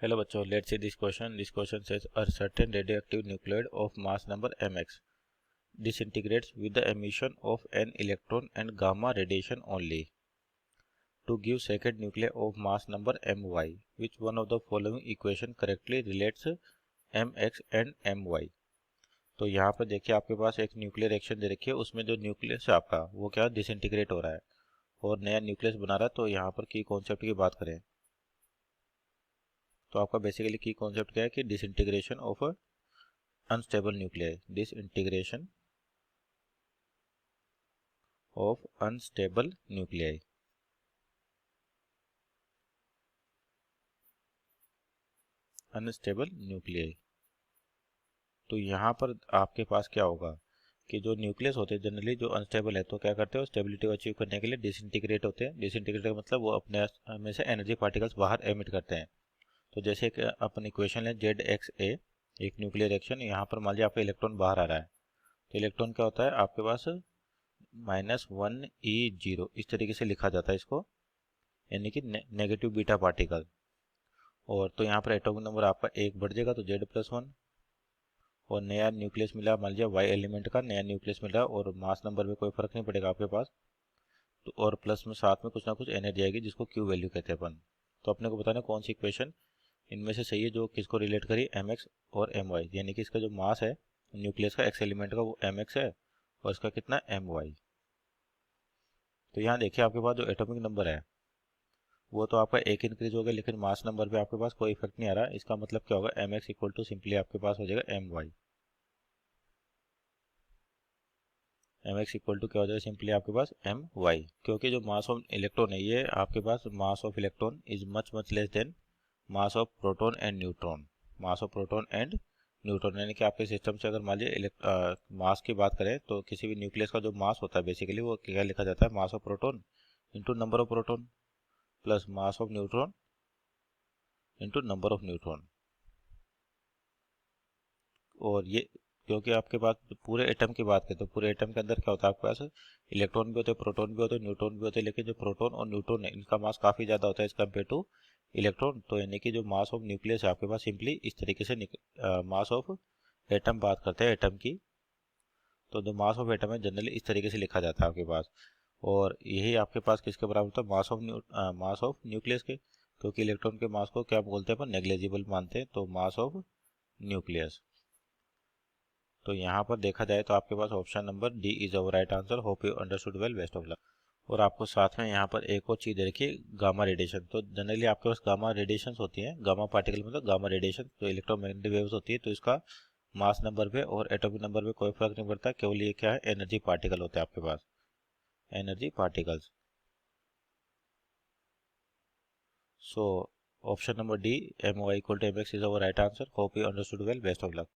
Hello बच्चों, let's see this question. This question says a certain radioactive nuclide of mass number mx disintegrates with the emission of an electron and gamma radiation only. To give second nuclei of mass number my, which one of the following equation correctly relates mx and my? तो यहाँ पर देखिए आपके पास एक nuclear reaction दे रखी है, उसमें जो न्यूक्लियस है आपका वो क्या डिसइंटीग्रेट हो रहा है और नया न्यूक्लियस बना रहा है। तो यहाँ पर की कॉन्सेप्ट की बात करें तो आपका बेसिकली की कॉन्सेप्ट क्या है कि disintegration of unstable nuclei, disintegration of unstable nuclei. Unstable nuclei, तो यहाँ पर आपके पास क्या होगा कि जो न्यूक्लियस होते हैं जनरली जो अनस्टेबल है तो क्या करते हैं, स्टेबिलिटी को अचीव करने के लिए डिसइंटीग्रेट होते हैं। डिसइंटीग्रेट का मतलब वो अपने में से एनर्जी पार्टिकल्स बाहर एमिट करते हैं। तो जैसे एक अपन इक्वेशन है ZXA, एक न्यूक्लियर रिएक्शन, यहाँ पर मान लीजिए आपका इलेक्ट्रॉन बाहर आ रहा है तो इलेक्ट्रॉन क्या होता है आपके पास -1e0 इस तरीके से लिखा जाता है इसको, यानी कि नेगेटिव बीटा पार्टिकल। और तो यहाँ पर एटॉमिक नंबर आपका एक बढ़ जाएगा तो Z+1, और नया न्यूक्लियस मिला मान लीजिए वाई एलिमेंट का नया न्यूक्लियस मिला और मास नंबर में कोई फर्क नहीं पड़ेगा आपके पास। तो और प्लस में साथ में कुछ ना कुछ एनर्जी आएगी जिसको क्यू वैल्यू कहते हैं अपन। तो अपने को बताना कौन सी इक्वेशन इनमें से सही है जो किसको रिलेट करी mx और my, यानी कि इसका जो मास है न्यूक्लियस का एक्स एलिमेंट का वो mx है और इसका कितना my। तो यहाँ देखिए आपके पास जो एटॉमिक नंबर है वो तो आपका एक इंक्रीज हो गया, लेकिन मास नंबर पे आपके पास कोई इफेक्ट नहीं आ रहा। इसका मतलब क्या होगा, mx इक्वल टू सिंपली आपके पास हो जाएगा my। mx इक्वल टू क्या हो जाएगा सिंपली आपके पास my, क्योंकि जो मास ऑफ इलेक्ट्रॉन है ये आपके पास mass of electron is much much less than mass of proton and neutron. Mass of proton and neutron, यानी कि आपके सिस्टम से अगर मान लीजिए मास की बात करें तो किसी भी न्यूक्लियस का जो मास होता है बेसिकली वो क्या लिखा जाता है, मास of proton into number of proton plus mass of neutron into number of neutron. और ये क्योंकि आपके पास पूरे एटम की बात करें तो पूरे एटम के अंदर क्या होता है आपके पास इलेक्ट्रॉन भी होते हैं, प्रोटॉन भी होते हैं, न्यूट्रॉन भी होते हैं, लेकिन जो प्रोटॉन और न्यूट्रॉन है इनका मास काफ़ी ज़्यादा होता है एज कम्पेयर टू इलेक्ट्रॉन। तो यानी कि जो मास ऑफ न्यूक्लियस है आपके पास सिंपली इस तरीके से मास ऑफ एटम बात करते हैं एटम की, तो जो मास ऑफ एटम है जनरली इस तरीके से लिखा जाता है आपके पास। और यही आपके पास किसके बराबर होता है, मास ऑफ न्यूक्लियस के, क्योंकि इलेक्ट्रॉन के मास को क्या बोलते हैं अपन, नेग्लेजिबल मानते हैं, तो मास ऑफ न्यूक्लियस। तो यहाँ पर देखा जाए तो आपके पास option number D is our right answer. Hope you understood well, best of luck. और आपको साथ में यहाँ पर एक और चीज़ दे रखी है, गामा रेडिएशन। तो जनरली आपके पास गामा रेडिएशन होती हैं, गामा पार्टिकल मतलब गामा रेडिएशन जो इलेक्ट्रोमैग्नेटिक वेव्स होती है, तो इसका मास नंबर पे और एटॉमिक नंबर पे कोई फर्क नहीं पड़ता, केवल ये क्या है एनर्जी पार्टिकल होते हैं आपके पास, energy particles. So option number D MY equal to mx is our right answer. Hope you understood well, best of luck.